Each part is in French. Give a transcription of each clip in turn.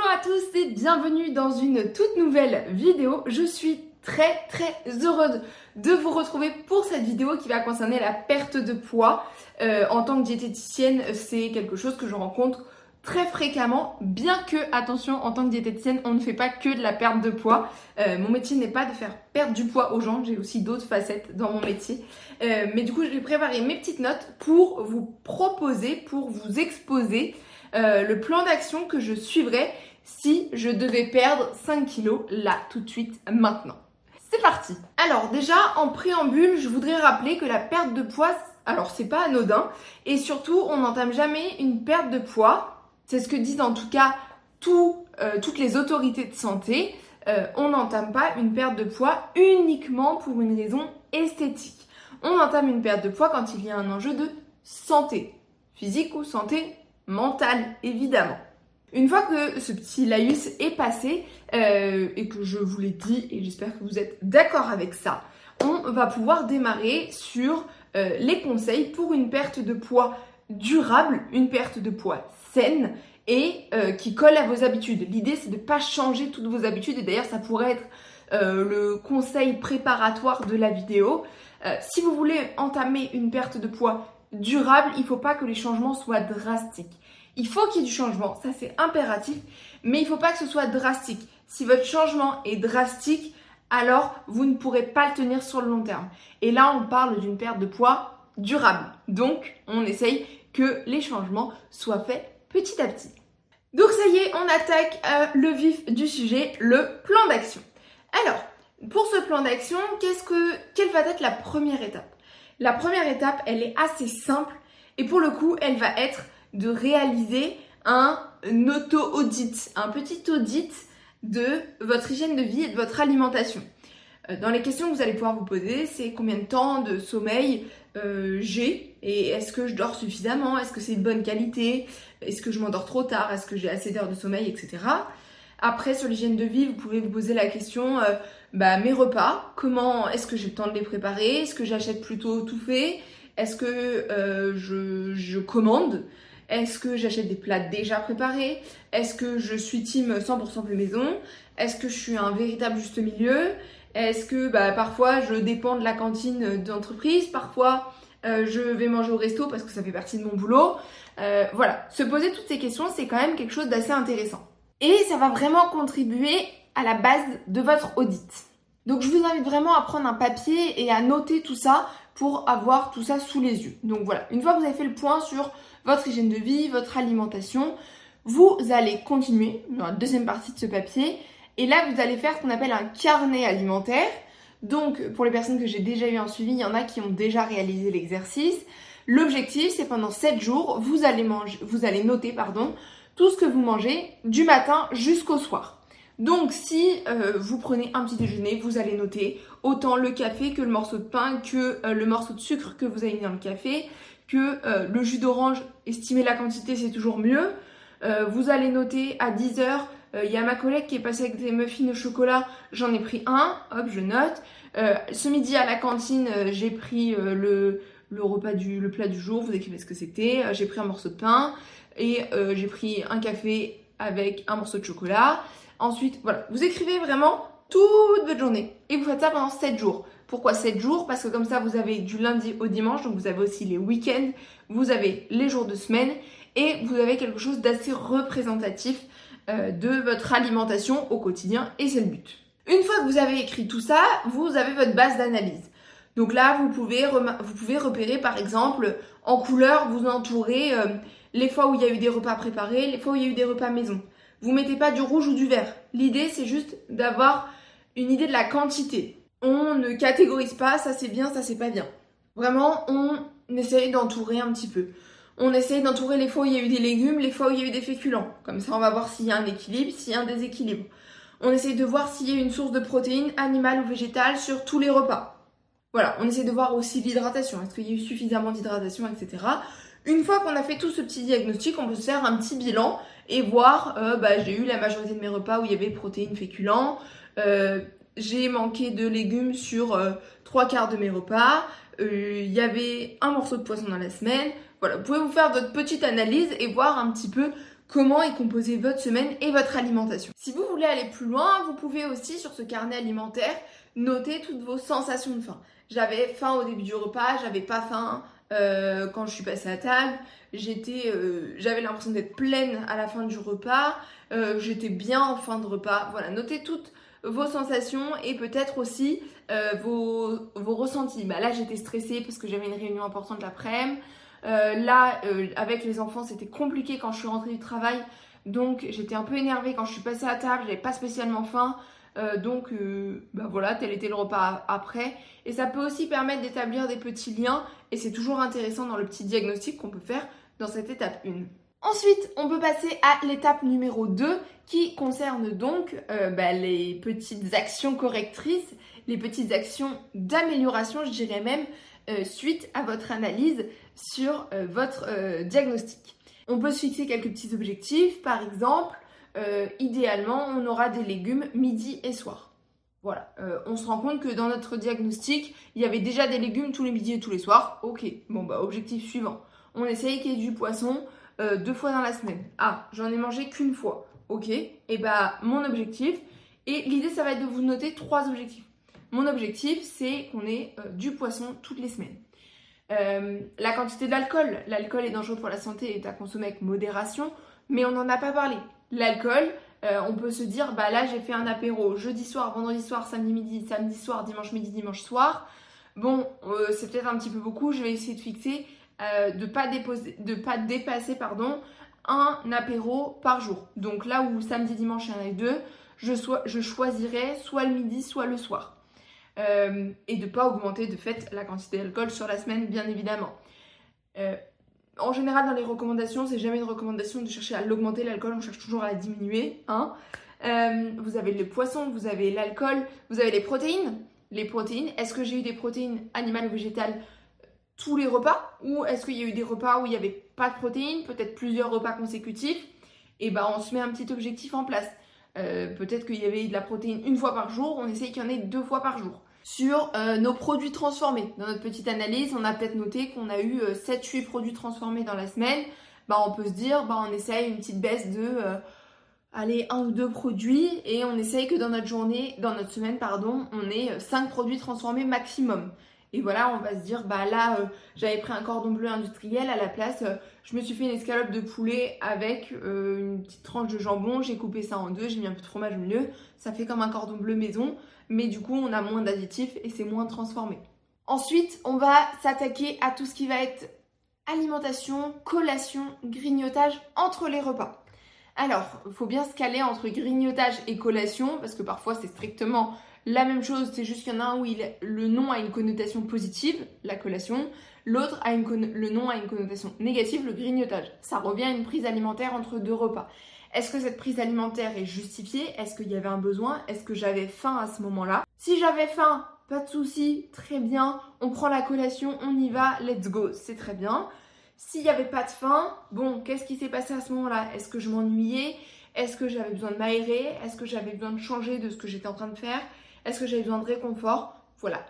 Bonjour à tous et bienvenue dans une toute nouvelle vidéo. Je suis très heureuse de vous retrouver pour cette vidéo qui va concerner la perte de poids. En tant que diététicienne, c'est quelque chose que je rencontre très fréquemment, bien que, attention, en tant que diététicienne, on ne fait pas que de la perte de poids. Mon métier n'est pas de faire perdre du poids aux gens, j'ai aussi d'autres facettes dans mon métier. Mais du coup, j'ai préparé mes petites notes pour vous proposer, pour vous exposer le plan d'action que je suivrais si je devais perdre 5 kilos là, tout de suite, maintenant. C'est parti! Alors déjà, en préambule, je voudrais rappeler que la perte de poids, alors c'est pas anodin, et surtout, on n'entame jamais une perte de poids. C'est ce que disent en tout cas toutes les autorités de santé. On n'entame pas une perte de poids uniquement pour une raison esthétique. On entame une perte de poids quand il y a un enjeu de santé, physique ou santé mentale, évidemment. Une fois que ce petit laïus est passé et que je vous l'ai dit, et j'espère que vous êtes d'accord avec ça, on va pouvoir démarrer sur les conseils pour une perte de poids durable, une perte de poids saine et qui colle à vos habitudes. L'idée, c'est de ne pas changer toutes vos habitudes et d'ailleurs, ça pourrait être le conseil préparatoire de la vidéo. Si vous voulez entamer une perte de poids durable, il ne faut pas que les changements soient drastiques. Il faut qu'il y ait du changement, ça c'est impératif, mais il ne faut pas que ce soit drastique. Si votre changement est drastique, alors vous ne pourrez pas le tenir sur le long terme. Et là, on parle d'une perte de poids durable. Donc, on essaye que les changements soient faits petit à petit. Donc ça y est, on attaque le vif du sujet, le plan d'action. Alors, pour ce plan d'action, quelle va être la première étape? La première étape, elle est assez simple et pour le coup, elle va être de réaliser un auto-audit, un petit audit de votre hygiène de vie et de votre alimentation. Dans les questions que vous allez pouvoir vous poser, c'est combien de temps de sommeil j'ai et est-ce que je dors suffisamment, est-ce que c'est de bonne qualité, est-ce que je m'endors trop tard, est-ce que j'ai assez d'heures de sommeil, etc. Après, sur l'hygiène de vie, vous pouvez vous poser la question, mes repas, comment est-ce que j'ai le temps de les préparer, est-ce que j'achète plutôt tout fait, est-ce que je commande, est-ce que j'achète des plats déjà préparés, est-ce que je suis team 100% fait maison, est-ce que je suis un véritable juste milieu, est-ce que parfois je dépends de la cantine d'entreprise, parfois je vais manger au resto parce que ça fait partie de mon boulot. Voilà, se poser toutes ces questions, c'est quand même quelque chose d'assez intéressant. Et ça va vraiment contribuer à la base de votre audit. Donc je vous invite vraiment à prendre un papier et à noter tout ça pour avoir tout ça sous les yeux. Donc voilà, une fois que vous avez fait le point sur votre hygiène de vie, votre alimentation, vous allez continuer dans la deuxième partie de ce papier. Et là, vous allez faire ce qu'on appelle un carnet alimentaire. Donc, pour les personnes que j'ai déjà eu en suivi, il y en a qui ont déjà réalisé l'exercice. L'objectif, c'est pendant 7 jours, vous allez noter tout ce que vous mangez du matin jusqu'au soir. Donc, si vous prenez un petit déjeuner, vous allez noter autant le café que le morceau de pain, que le morceau de sucre que vous avez mis dans le café, que le jus d'orange, estimer la quantité, c'est toujours mieux. Vous allez noter à 10 heures, il y a ma collègue qui est passée avec des muffins au chocolat, j'en ai pris un, hop, je note. Ce midi à la cantine, j'ai pris le plat du jour, vous écrivez ce que c'était, j'ai pris un morceau de pain et j'ai pris un café avec un morceau de chocolat. Ensuite, voilà, vous écrivez vraiment toute votre journée et vous faites ça pendant 7 jours. Pourquoi 7 jours? Parce que comme ça, vous avez du lundi au dimanche, donc vous avez aussi les week-ends, vous avez les jours de semaine et vous avez quelque chose d'assez représentatif de votre alimentation au quotidien et c'est le but. Une fois que vous avez écrit tout ça, vous avez votre base d'analyse. Donc là, vous pouvez repérer par exemple en couleur, vous entourez les fois où il y a eu des repas préparés, les fois où il y a eu des repas maison. Vous mettez pas du rouge ou du vert. L'idée, c'est juste d'avoir une idée de la quantité. On ne catégorise pas, ça c'est bien, ça c'est pas bien. Vraiment, on essaye d'entourer un petit peu. On essaye d'entourer les fois où il y a eu des légumes, les fois où il y a eu des féculents. Comme ça, on va voir s'il y a un équilibre, s'il y a un déséquilibre. On essaye de voir s'il y a une source de protéines animale ou végétale sur tous les repas. Voilà, on essaie de voir aussi l'hydratation. Est-ce qu'il y a eu suffisamment d'hydratation, etc. Une fois qu'on a fait tout ce petit diagnostic, on peut se faire un petit bilan et voir, j'ai eu la majorité de mes repas où il y avait protéines, féculents. J'ai manqué de légumes sur 3/4 de mes repas. Il y avait un morceau de poisson dans la semaine. Voilà, vous pouvez vous faire votre petite analyse et voir un petit peu comment est composée votre semaine et votre alimentation. Si vous voulez aller plus loin, vous pouvez aussi sur ce carnet alimentaire noter toutes vos sensations de faim. J'avais faim au début du repas, j'avais pas faim quand je suis passée à table, j'avais l'impression d'être pleine à la fin du repas, j'étais bien en fin de repas. Voilà, notez toutes vos sensations et peut-être aussi vos ressentis. Là, j'étais stressée parce que j'avais une réunion importante l'après-midi. Avec les enfants, c'était compliqué quand je suis rentrée du travail. Donc, j'étais un peu énervée quand je suis passée à table. J'avais pas spécialement faim. Voilà, tel était le repas après. Et ça peut aussi permettre d'établir des petits liens. Et c'est toujours intéressant dans le petit diagnostic qu'on peut faire dans cette étape 1. Ensuite, on peut passer à l'étape numéro 2 qui concerne donc les petites actions correctrices, les petites actions d'amélioration, je dirais même, suite à votre analyse sur votre diagnostic. On peut se fixer quelques petits objectifs, par exemple, idéalement, on aura des légumes midi et soir. Voilà, on se rend compte que dans notre diagnostic, il y avait déjà des légumes tous les midis et tous les soirs. Ok, objectif suivant. On essaye qu'il y ait du poisson 2 fois dans la semaine. Ah, j'en ai mangé qu'une fois. Ok, et mon objectif, et l'idée ça va être de vous noter 3 objectifs. Mon objectif, c'est qu'on ait du poisson toutes les semaines. La quantité d'alcool. L'alcool est dangereux pour la santé et est à consommer avec modération, mais on n'en a pas parlé. L'alcool, on peut se dire, là j'ai fait un apéro jeudi soir, vendredi soir, samedi midi, samedi soir, dimanche midi, dimanche soir. C'est peut-être un petit peu beaucoup, je vais essayer de fixer, de pas dépasser un apéro par jour. Donc là où samedi, dimanche, il y en a 2, je choisirais soit le midi, soit le soir. Et de ne pas augmenter de fait la quantité d'alcool sur la semaine, bien évidemment. En général, dans les recommandations, c'est jamais une recommandation de chercher à l'augmenter, l'alcool, on cherche toujours à la diminuer. Vous avez le poisson, vous avez l'alcool, vous avez les protéines. Les protéines, est-ce que j'ai eu des protéines animales ou végétales tous les repas? Ou est-ce qu'il y a eu des repas où il n'y avait pas de protéines, peut-être plusieurs repas consécutifs? Et on se met un petit objectif en place. Peut-être qu'il y avait de la protéine une fois par jour, on essaye qu'il y en ait 2 fois par jour. Sur nos produits transformés, dans notre petite analyse, on a peut-être noté qu'on a eu 7-8 produits transformés dans la semaine. On peut se dire, on essaye une petite baisse de 1 ou 2 produits et on essaye que dans notre semaine, on ait 5 produits transformés maximum. Et voilà, on va se dire, j'avais pris un cordon bleu industriel, à la place, je me suis fait une escalope de poulet avec une petite tranche de jambon, j'ai coupé ça en 2, j'ai mis un peu de fromage au milieu, ça fait comme un cordon bleu maison, mais du coup, on a moins d'additifs et c'est moins transformé. Ensuite, on va s'attaquer à tout ce qui va être alimentation, collation, grignotage entre les repas. Alors, il faut bien se caler entre grignotage et collation, parce que parfois, c'est strictement la même chose, c'est juste qu'il y en a un où le nom a une connotation positive, la collation, l'autre le nom a une connotation négative, le grignotage. Ça revient à une prise alimentaire entre 2 repas. Est-ce que cette prise alimentaire est justifiée? Est-ce qu'il y avait un besoin? Est-ce que j'avais faim à ce moment-là? Si j'avais faim, pas de souci, très bien, on prend la collation, on y va, let's go, c'est très bien. S'il n'y avait pas de faim, qu'est-ce qui s'est passé à ce moment-là? Est-ce que je m'ennuyais? Est-ce que j'avais besoin de m'aérer? Est-ce que j'avais besoin de changer de ce que j'étais en train de faire? Est-ce que j'avais besoin de réconfort? Voilà,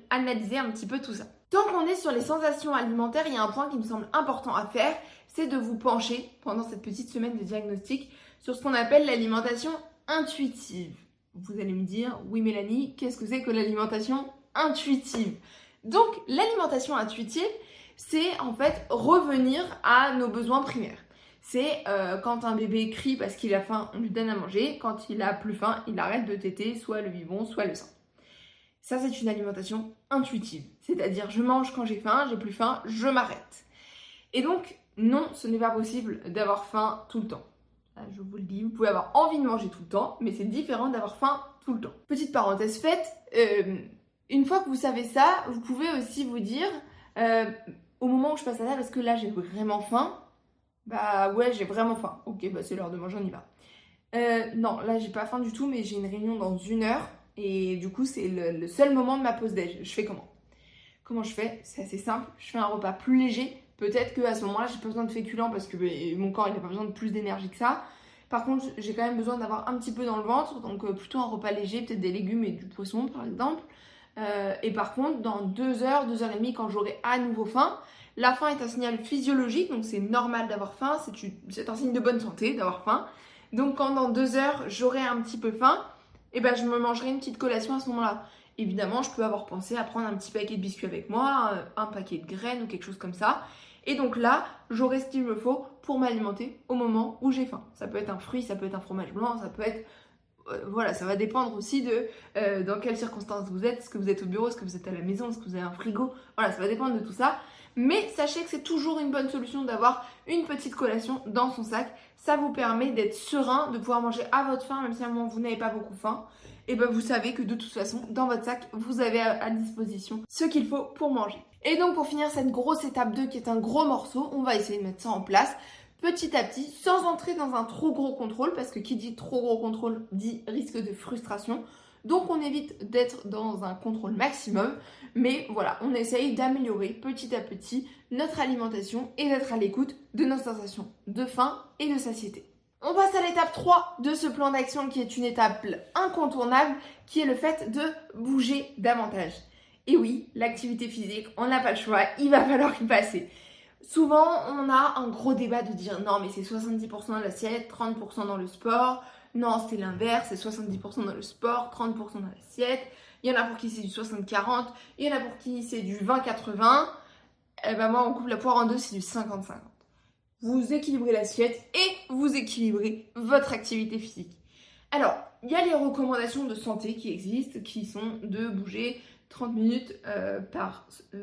analyser un petit peu tout ça. Tant qu'on est sur les sensations alimentaires, il y a un point qui me semble important à faire, c'est de vous pencher pendant cette petite semaine de diagnostic sur ce qu'on appelle l'alimentation intuitive. Vous allez me dire, oui Mélanie, qu'est-ce que c'est que l'alimentation intuitive? Donc l'alimentation intuitive, c'est en fait revenir à nos besoins primaires. C'est quand un bébé crie parce qu'il a faim, on lui donne à manger. Quand il a plus faim, il arrête de téter soit le biberon, soit le sein. Ça, c'est une alimentation intuitive. C'est-à-dire, je mange quand j'ai faim, j'ai plus faim, je m'arrête. Et donc, non, ce n'est pas possible d'avoir faim tout le temps. Là, je vous le dis, vous pouvez avoir envie de manger tout le temps, mais c'est différent d'avoir faim tout le temps. Petite parenthèse faite, une fois que vous savez ça, vous pouvez aussi vous dire, au moment où je passe à table, est-ce que là, j'ai vraiment faim? Ouais, j'ai vraiment faim. Ok, c'est l'heure de manger, on y va. Non, là j'ai pas faim du tout, mais j'ai une réunion dans 1 heure et du coup c'est le seul moment de ma pause déj. Je fais comment? Comment je fais? C'est assez simple, je fais un repas plus léger. Peut-être qu'à ce moment-là j'ai pas besoin de féculents parce que mon corps il n'a pas besoin de plus d'énergie que ça. Par contre, j'ai quand même besoin d'avoir un petit peu dans le ventre, donc plutôt un repas léger, peut-être des légumes et du poisson par exemple. Et par contre, dans 2 heures, 2 heures et demie, quand j'aurai à nouveau faim, la faim est un signal physiologique, donc c'est normal d'avoir faim, c'est un signe de bonne santé d'avoir faim. Donc quand dans 2 heures, j'aurai un petit peu faim, et ben je me mangerai une petite collation à ce moment-là. Évidemment, je peux avoir pensé à prendre un petit paquet de biscuits avec moi, un paquet de graines ou quelque chose comme ça. Et donc là, j'aurai ce qu'il me faut pour m'alimenter au moment où j'ai faim. Ça peut être un fruit, ça peut être un fromage blanc, ça peut être... voilà, ça va dépendre aussi de dans quelles circonstances vous êtes. Est-ce que vous êtes au bureau, est-ce que vous êtes à la maison, est-ce que vous avez un frigo. Voilà, ça va dépendre de tout ça. Mais sachez que c'est toujours une bonne solution d'avoir une petite collation dans son sac. Ça vous permet d'être serein, de pouvoir manger à votre faim, même si à un moment vous n'avez pas beaucoup faim. Et ben vous savez que de toute façon, dans votre sac, vous avez à disposition ce qu'il faut pour manger. Et donc pour finir cette grosse étape 2 qui est un gros morceau, on va essayer de mettre ça en place petit à petit, sans entrer dans un trop gros contrôle, parce que qui dit trop gros contrôle dit risque de frustration. Donc on évite d'être dans un contrôle maximum, mais voilà, on essaye d'améliorer petit à petit notre alimentation et d'être à l'écoute de nos sensations de faim et de satiété. On passe à l'étape 3 de ce plan d'action qui est une étape incontournable, qui est le fait de bouger davantage. Et oui, l'activité physique, on n'a pas le choix, il va falloir y passer. Souvent, on a un gros débat de dire non mais c'est 70% de l'assiette, 30% dans le sport. Non, c'est l'inverse, c'est 70% dans le sport, 30% dans l'assiette. Il y en a pour qui c'est du 60-40, il y en a pour qui c'est du 20-80. Et ben moi, on coupe la poire en deux, c'est du 50-50. Vous équilibrez l'assiette et vous équilibrez votre activité physique. Alors, il y a les recommandations de santé qui existent, qui sont de bouger 30 minutes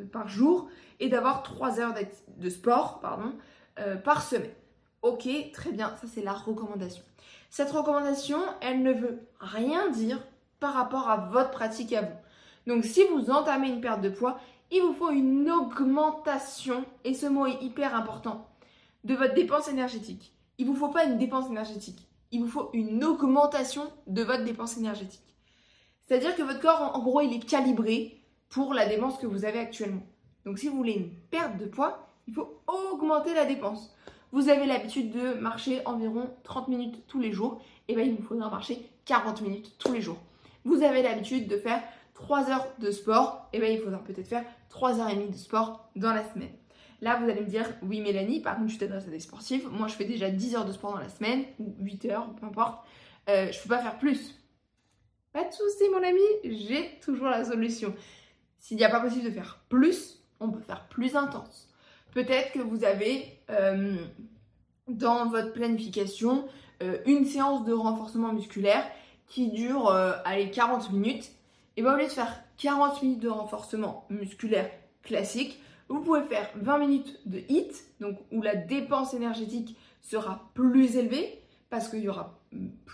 par jour et d'avoir 3 heures de sport par semaine. Ok, très bien, ça c'est la recommandation. Cette recommandation, elle ne veut rien dire par rapport à votre pratique à vous. Donc si vous entamez une perte de poids, il vous faut une augmentation, et ce mot est hyper important, de votre dépense énergétique. Il ne vous faut pas une dépense énergétique, il vous faut une augmentation de votre dépense énergétique. C'est-à-dire que votre corps, en gros, il est calibré pour la dépense que vous avez actuellement. Donc si vous voulez une perte de poids, il faut augmenter la dépense. Vous avez l'habitude de marcher environ 30 minutes tous les jours, et bien il vous faudra marcher 40 minutes tous les jours. Vous avez l'habitude de faire 3 heures de sport, et bien il faudra peut-être faire 3h30 de sport dans la semaine. Là, vous allez me dire, oui Mélanie, par contre, tu t'adresses à des sportifs. Moi, je fais déjà 10 heures de sport dans la semaine, ou 8 heures, peu importe. Je ne peux pas faire plus. Pas de souci, mon ami, j'ai toujours la solution. S'il n'y a pas possible de faire plus, on peut faire plus intense. Peut-être que vous avez dans votre planification une séance de renforcement musculaire qui dure 40 minutes. Et bien, au lieu de faire 40 minutes de renforcement musculaire classique, vous pouvez faire 20 minutes de HIIT, donc où la dépense énergétique sera plus élevée parce que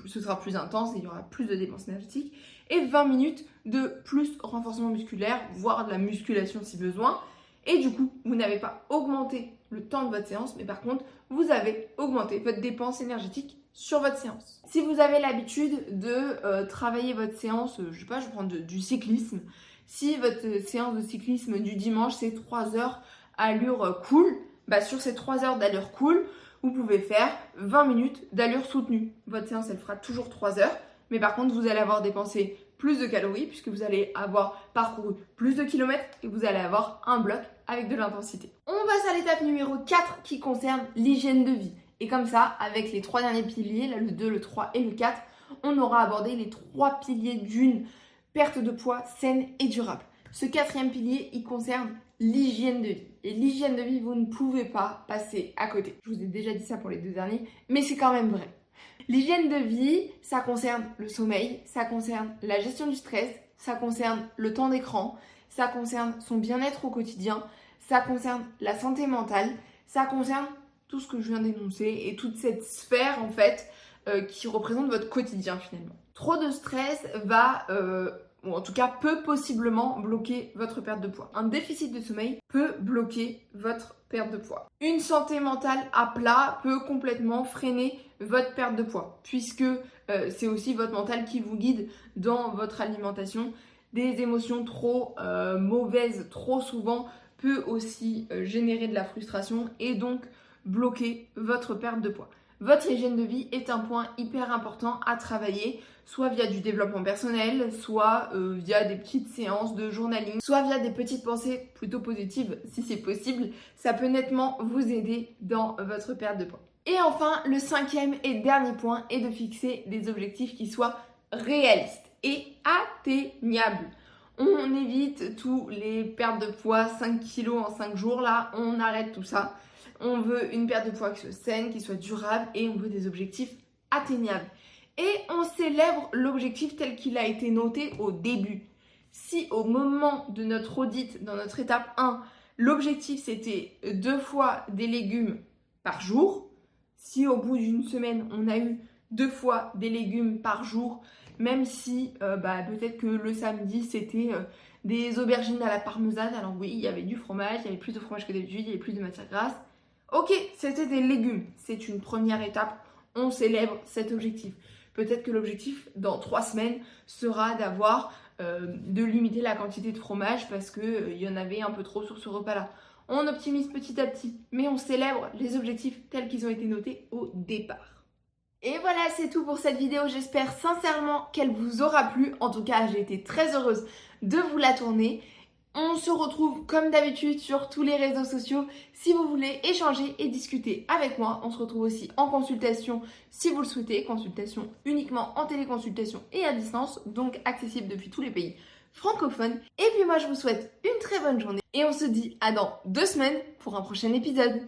ce sera plus intense et il y aura plus de dépenses énergétiques, et 20 minutes de plus renforcement musculaire, voire de la musculation si besoin. Et du coup, vous n'avez pas augmenté le temps de votre séance, mais par contre, vous avez augmenté votre dépense énergétique sur votre séance. Si vous avez l'habitude de travailler votre séance, je sais pas, je vais prendre du cyclisme. Si votre séance de cyclisme du dimanche, c'est 3 heures allure cool, bah sur ces 3 heures d'allure cool, vous pouvez faire 20 minutes d'allure soutenue. Votre séance, elle fera toujours 3 heures, mais par contre, vous allez avoir dépensé plus de calories puisque vous allez avoir parcouru plus de kilomètres et vous allez avoir un bloc avec de l'intensité. On passe à l'étape numéro 4 qui concerne l'hygiène de vie. Et comme ça, avec les 3 derniers piliers, là, le 2, le 3 et le 4, on aura abordé les 3 piliers d'une perte de poids saine et durable. Ce 4e pilier, il concerne l'hygiène de vie. Et l'hygiène de vie, vous ne pouvez pas passer à côté. Je vous ai déjà dit ça pour les 2 derniers, mais c'est quand même vrai. L'hygiène de vie, ça concerne le sommeil, ça concerne la gestion du stress, ça concerne le temps d'écran, ça concerne son bien-être au quotidien, ça concerne la santé mentale, ça concerne tout ce que je viens d'énoncer et toute cette sphère en fait qui représente votre quotidien finalement. Trop de stress va, ou en tout cas peut possiblement bloquer votre perte de poids. Un déficit de sommeil peut bloquer votre perte de poids. Une santé mentale à plat peut complètement freiner votre perte de poids, puisque c'est aussi votre mental qui vous guide dans votre alimentation. Des émotions trop mauvaises, trop souvent, peut aussi générer de la frustration et donc bloquer votre perte de poids. votre hygiène de vie est un point hyper important à travailler, soit via du développement personnel, soit via des petites séances de journaling, soit via des petites pensées plutôt positives si c'est possible. Ça peut nettement vous aider dans votre perte de poids. Et enfin, le cinquième et dernier point est de fixer des objectifs qui soient réalistes et atteignables. On évite tous les pertes de poids, 5 kilos en 5 jours, là, on arrête tout ça. On veut une perte de poids qui soit saine, qui soit durable et on veut des objectifs atteignables. Et on célèbre l'objectif tel qu'il a été noté au début. Si au moment de notre audit, dans notre étape 1, l'objectif c'était 2 fois des légumes par jour, si au bout d'une semaine on a eu 2 fois des légumes par jour, même si peut-être que le samedi c'était des aubergines à la parmesane, alors oui, il y avait du fromage, il y avait plus de fromage que d'habitude, il y avait plus de matière grasse. Ok, c'était des légumes, c'est une première étape, on célèbre cet objectif. Peut-être que l'objectif dans 3 semaines sera de limiter la quantité de fromage parce qu'il y en avait un peu trop sur ce repas-là. On optimise petit à petit, mais on célèbre les objectifs tels qu'ils ont été notés au départ. Et voilà, c'est tout pour cette vidéo. J'espère sincèrement qu'elle vous aura plu. En tout cas, j'ai été très heureuse de vous la tourner. On se retrouve comme d'habitude sur tous les réseaux sociaux si vous voulez échanger et discuter avec moi. On se retrouve aussi en consultation si vous le souhaitez. Consultation uniquement en téléconsultation et à distance, donc accessible depuis tous les pays francophones. Et puis moi, je vous souhaite une très bonne journée et on se dit à dans 2 semaines pour un prochain épisode.